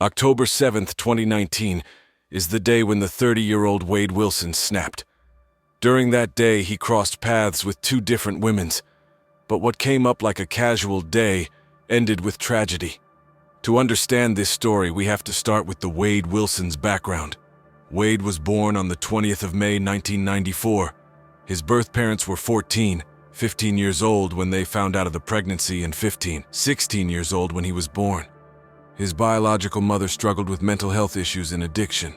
October 7th, 2019, is the day when the 30-year-old Wade Wilson snapped. During that day, he crossed paths with two different women, but what came up like a casual day ended with tragedy. To understand this story, we have to start with the Wade Wilson's background. Wade was born on the 20th of May, 1994. His birth parents were 15 years old when they found out of the pregnancy, and 16 years old when he was born. His biological mother struggled with mental health issues and addiction.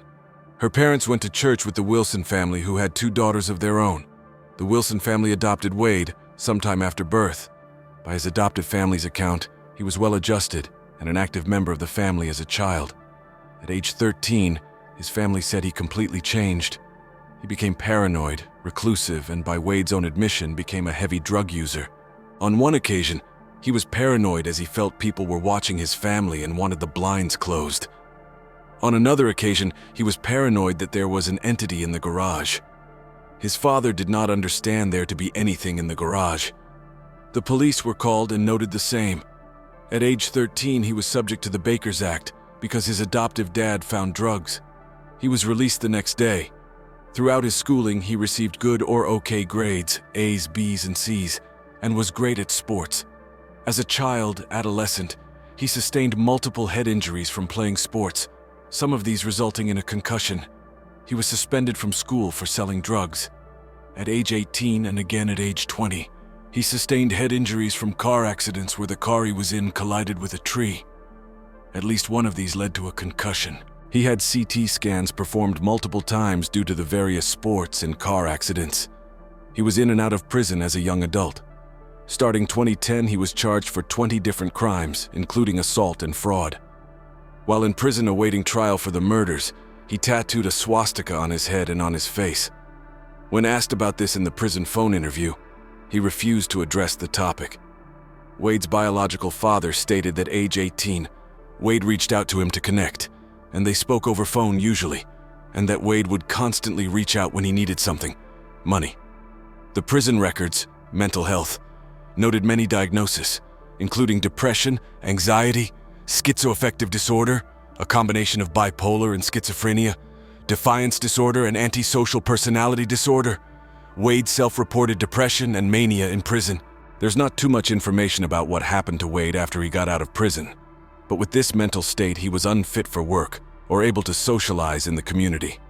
Her parents went to church with the Wilson family, who had two daughters of their own. The Wilson family adopted Wade sometime after birth. By his adoptive family's account, he was well-adjusted and an active member of the family as a child. At age 13, his family said he completely changed. He became paranoid, reclusive, and by Wade's own admission, became a heavy drug user. On one occasion, he was paranoid as he felt people were watching his family and wanted the blinds closed. On another occasion, he was paranoid that there was an entity in the garage. His father did not understand there to be anything in the garage. The police were called and noted the same. At age 13, he was subject to the Baker's Act because his adoptive dad found drugs. He was released the next day. Throughout his schooling, he received good or okay grades, A's, B's, and C's, and was great at sports. As a adolescent, he sustained multiple head injuries from playing sports, some of these resulting in a concussion. He was suspended from school for selling drugs. At age 18 and again at age 20, he sustained head injuries from car accidents where the car he was in collided with a tree. At least one of these led to a concussion. He had CT scans performed multiple times due to the various sports and car accidents. He was in and out of prison as a young adult. Starting 2010, he was charged for 20 different crimes, including assault and fraud. While in prison awaiting trial for the murders, he tattooed a swastika on his head and on his face. When asked about this in the prison phone interview, he refused to address the topic. Wade's biological father stated that at age 18, Wade reached out to him to connect, and they spoke over phone usually, and that Wade would constantly reach out when he needed something, money. The prison records, mental health, noted many diagnoses, including depression, anxiety, schizoaffective disorder, a combination of bipolar and schizophrenia, defiance disorder and antisocial personality disorder, Wade's self-reported depression and mania in prison. There's not too much information about what happened to Wade after he got out of prison, but with this mental state, he was unfit for work or able to socialize in the community.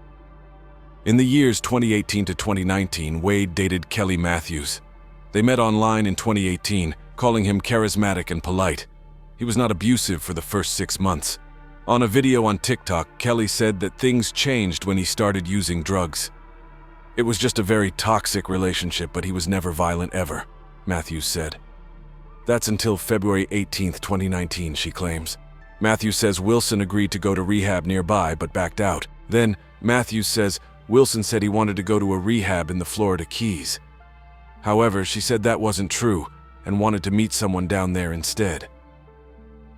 In the years 2018 to 2019, Wade dated Kelly Matthews. They met online in 2018, calling him charismatic and polite. He was not abusive for the first 6 months. On a video on TikTok, Kelly said that things changed when he started using drugs. It was just a very toxic relationship, but he was never violent ever, Matthews said. That's until February 18th, 2019, she claims. Matthews says Wilson agreed to go to rehab nearby, but backed out. Then, Matthews says Wilson said he wanted to go to a rehab in the Florida Keys. However, she said that wasn't true and wanted to meet someone down there instead.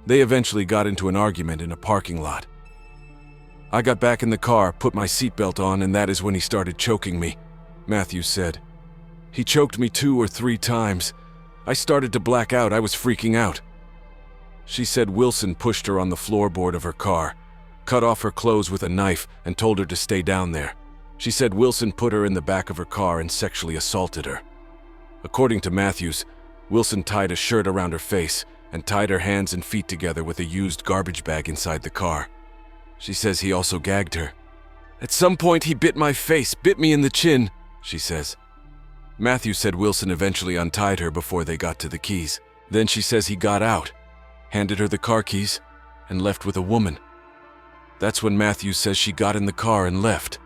They eventually got into an argument in a parking lot. I got back in the car, put my seatbelt on, and that is when he started choking me, Matthews said. He choked me 2 or 3 times. I started to black out. I was freaking out. She said Wilson pushed her on the floorboard of her car, cut off her clothes with a knife, and told her to stay down there. She said Wilson put her in the back of her car and sexually assaulted her. According to Matthews, Wilson tied a shirt around her face and tied her hands and feet together with a used garbage bag inside the car. She says he also gagged her. At some point, he bit my face, bit me in the chin, she says. Matthews said Wilson eventually untied her before they got to the keys. Then she says he got out, handed her the car keys, and left with a woman. That's when Matthews says she got in the car and left.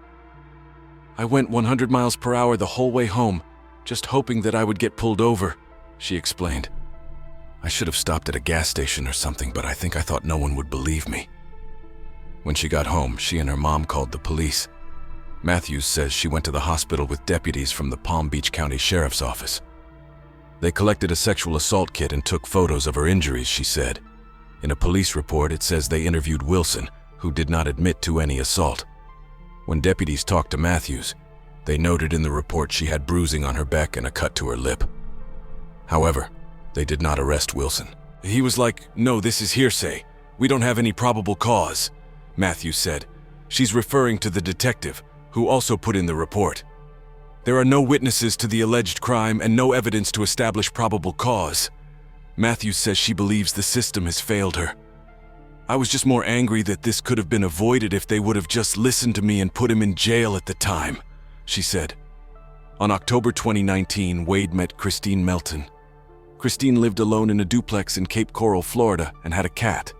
I went 100 miles per hour the whole way home, just hoping that I would get pulled over, she explained. I should have stopped at a gas station or something, but I think I thought no one would believe me. When she got home, she and her mom called the police. Matthews says she went to the hospital with deputies from the Palm Beach County Sheriff's Office. They collected a sexual assault kit and took photos of her injuries, she said. In a police report, it says they interviewed Wilson, who did not admit to any assault. When deputies talked to Matthews, they noted in the report she had bruising on her back and a cut to her lip. However, they did not arrest Wilson. He was like, "No, this is hearsay. "We don't have any probable cause," Matthews said. She's referring to the detective, who also put in the report. "There are no witnesses to the alleged crime and no evidence to establish probable cause." Matthews says she believes the system has failed her. "I was just more angry that this could have been avoided if they would have just listened to me and put him in jail at the time," she said. On October 2019, Wade met Christine Melton. Christine lived alone in a duplex in Cape Coral, Florida, and had a cat.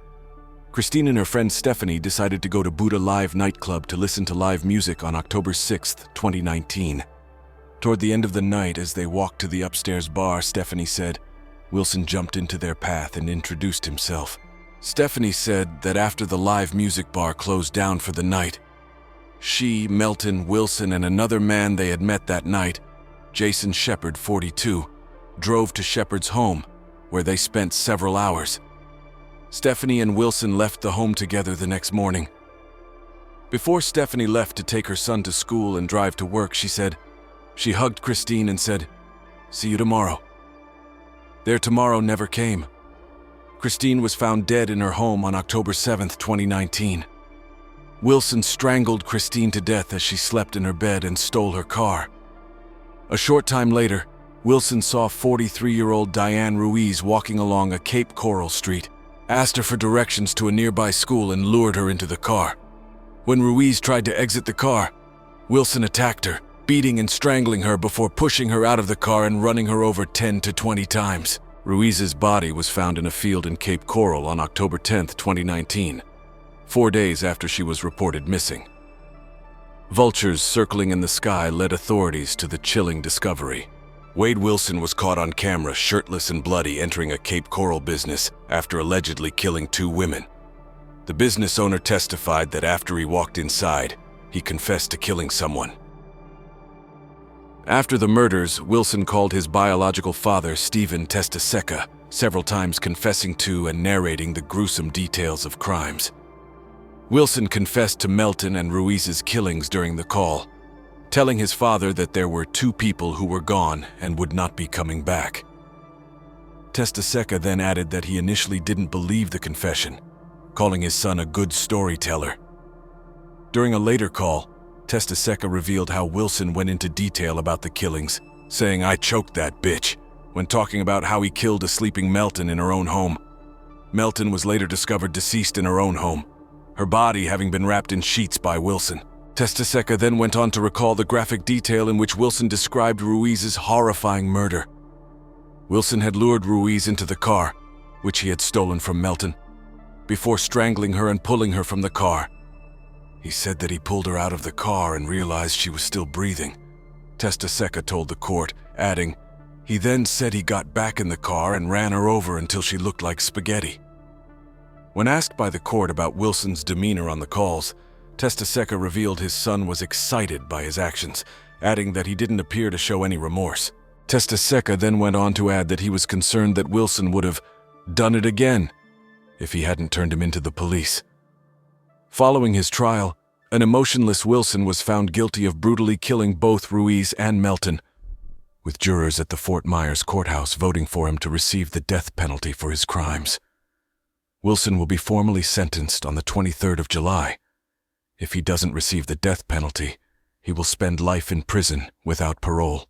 Christine and her friend Stephanie decided to go to Buddha Live nightclub to listen to live music on October 6, 2019. Toward the end of the night, as they walked to the upstairs bar, Stephanie said, Wilson jumped into their path and introduced himself. Stephanie said that after the live music bar closed down for the night, she, Melton, Wilson, and another man they had met that night, Jason Shepard, 42, drove to Shepard's home, where they spent several hours. Stephanie and Wilson left the home together the next morning. Before Stephanie left to take her son to school and drive to work, she said, she hugged Christine and said, "See you tomorrow." Their tomorrow never came. Christine was found dead in her home on October 7, 2019. Wilson strangled Christine to death as she slept in her bed and stole her car. A short time later, Wilson saw 43-year-old Diane Ruiz walking along a Cape Coral street, asked her for directions to a nearby school, and lured her into the car. When Ruiz tried to exit the car, Wilson attacked her, beating and strangling her before pushing her out of the car and running her over 10 to 20 times. Ruiz's body was found in a field in Cape Coral on October 10, 2019, 4 days after she was reported missing. Vultures circling in the sky led authorities to the chilling discovery. Wade Wilson was caught on camera shirtless and bloody entering a Cape Coral business after allegedly killing 2 women. The business owner testified that after he walked inside, he confessed to killing someone. After the murders, Wilson called his biological father, Stephen Testaseca, several times confessing to and narrating the gruesome details of crimes. Wilson confessed to Melton and Ruiz's killings during the call, telling his father that there were 2 people who were gone and would not be coming back. Testaseca then added that he initially didn't believe the confession, calling his son a good storyteller. During a later call, Testaseca revealed how Wilson went into detail about the killings, saying, "I choked that bitch," when talking about how he killed a sleeping Melton in her own home. Melton was later discovered deceased in her own home, her body having been wrapped in sheets by Wilson. Testaseca then went on to recall the graphic detail in which Wilson described Ruiz's horrifying murder. Wilson had lured Ruiz into the car, which he had stolen from Melton, before strangling her and pulling her from the car. He said that he pulled her out of the car and realized she was still breathing. Testaseca told the court, adding, he then said he got back in the car and ran her over until she looked like spaghetti. When asked by the court about Wilson's demeanor on the calls, Testaseca revealed his son was excited by his actions, adding that he didn't appear to show any remorse. Testaseca then went on to add that he was concerned that Wilson would have done it again if he hadn't turned him into the police. Following his trial, an emotionless Wilson was found guilty of brutally killing both Ruiz and Melton, with jurors at the Fort Myers courthouse voting for him to receive the death penalty for his crimes. Wilson will be formally sentenced on the 23rd of July. If he doesn't receive the death penalty, he will spend life in prison without parole.